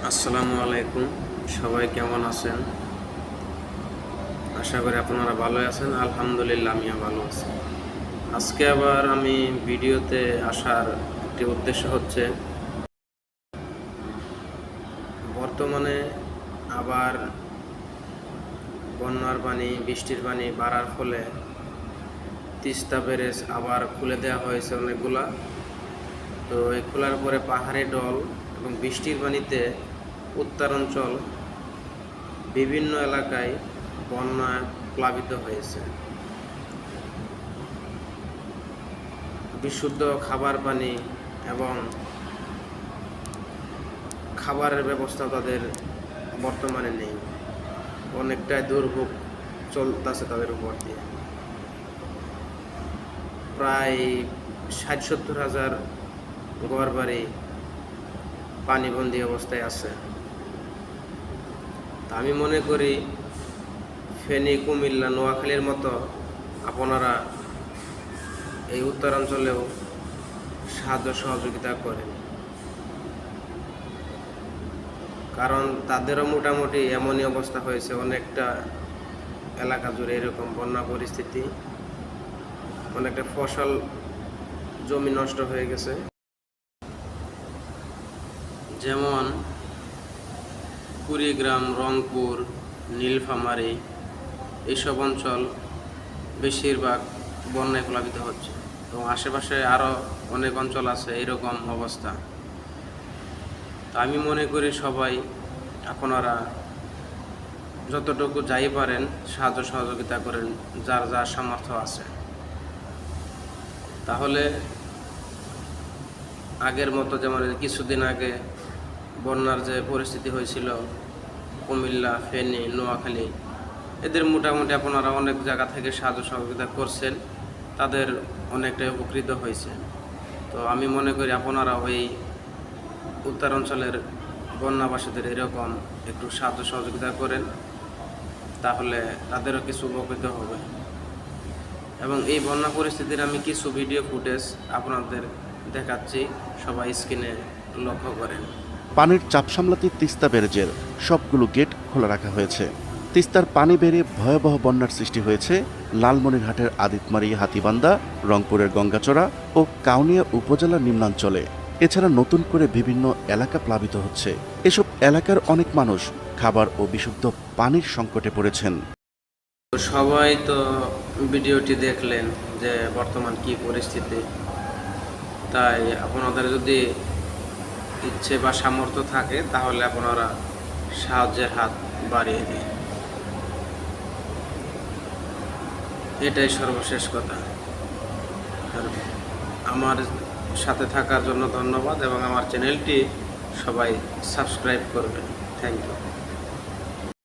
আসসালামু আলাইকুম, সবাই কেমন আছেন? আশা করি আপনারা ভালো আছেন। আলহামদুলিল্লাহ, আমিও ভালো আছি। আজকে আবার আমি ভিডিওতে আসার একটি উদ্দেশ্য হচ্ছে, বর্তমানে আবার বন্যার পানি, বৃষ্টির পানি বাড়ার ফলে তিস্তা ব্যারেজ আবার খুলে দেওয়া হয়েছে অনেকগুলা। তো এই খোলার পরে পাহাড়ি ঢল এবং বৃষ্টির পানিতে উত্তরাঞ্চল বিভিন্ন এলাকায় বন্যায় প্লাবিত হয়েছে। বিশুদ্ধ খাবার পানি এবং খাবারের ব্যবস্থা তাদের বর্তমানে নেই। অনেকটাই দুর্ভোগ চলতেছে তাদের উপর দিয়ে। প্রায় ৬০-৭০ হাজার ঘরবাড়ি পানিবন্দী অবস্থায় আছে। তা আমি মনে করি ফেনী, কুমিল্লা, নোয়াখালীর মতো আপনারা এই উত্তরাঞ্চলেও সাহায্য সহযোগিতা করেন, কারণ তাদেরও মোটামুটি এমনই অবস্থা হয়েছে। অনেকটা এলাকা জুড়ে এরকম বন্যা পরিস্থিতি, অনেকটা ফসল জমি নষ্ট হয়ে গেছে। যেমন কুড়িগ্রাম, রংপুর, নীলফামারী এইসব অঞ্চল বেশিরভাগ বন্যায় প্লাবিত হচ্ছে এবং আশেপাশে আরও অনেক অঞ্চল আছে এরকম অবস্থা। তো আমি মনে করি সবাই আপনারা যতটুকু যাই পারেন সাহায্য সহযোগিতা করেন, যার যার সামর্থ্য আছে। তাহলে আগের মতো, যেমন কিছুদিন আগে বন্যার যে পরিস্থিতি হয়েছিল কুমিল্লা, ফেনী, নোয়াখালী, এদের মোটামুটি আপনারা অনেক জায়গা থেকে সাহায্য সহযোগিতা করছেন, তাদের অনেকটাই উপকৃত হয়েছে। তো আমি মনে করি আপনারা ওই উত্তরাঞ্চলের বন্যাবাসীদের এরকম একটু সাহায্য সহযোগিতা করেন, তাহলে তাদেরও কিছু উপকৃত হবে। এবং এই বন্যা পরিস্থিতির আমি কিছু ভিডিও ফুটেজ আপনাদের দেখাচ্ছি, সবাই স্ক্রিনে লক্ষ্য করেন। পানির চাপ সামলাতে তিস্তা ব্যারেজের সবগুলো গেট খোলা রাখা হয়েছে। তিস্তার পানি বেড়ে ভয়াবহ বন্যার সৃষ্টি হয়েছে লালমনিরহাটের আদিতমারি, হাতীবান্ধা, রংপুরের গঙ্গাচড়া ও কাউনিয়া উপজেলার নিম্নাঞ্চলে। এছাড়া নতুন করে বিভিন্ন এলাকা প্লাবিত হচ্ছে। এসব এলাকার অনেক মানুষ খাবার ও বিশুদ্ধ পানির সংকটে পড়েছেন। সবাই তো ভিডিওটি দেখলেন যে বর্তমান কি পরিস্থিতি। তাই আপনাদের যদি ইচ্ছে বা সামর্থ্য থাকে তাহলে আপনারা সাহায্যের হাত বাড়িয়ে দিন, এটাই সর্বশেষ কথা। আর আমার সাথে থাকার জন্য ধন্যবাদ এবং আমার চ্যানেলটি সবাই সাবস্ক্রাইব করবেন। Thank you.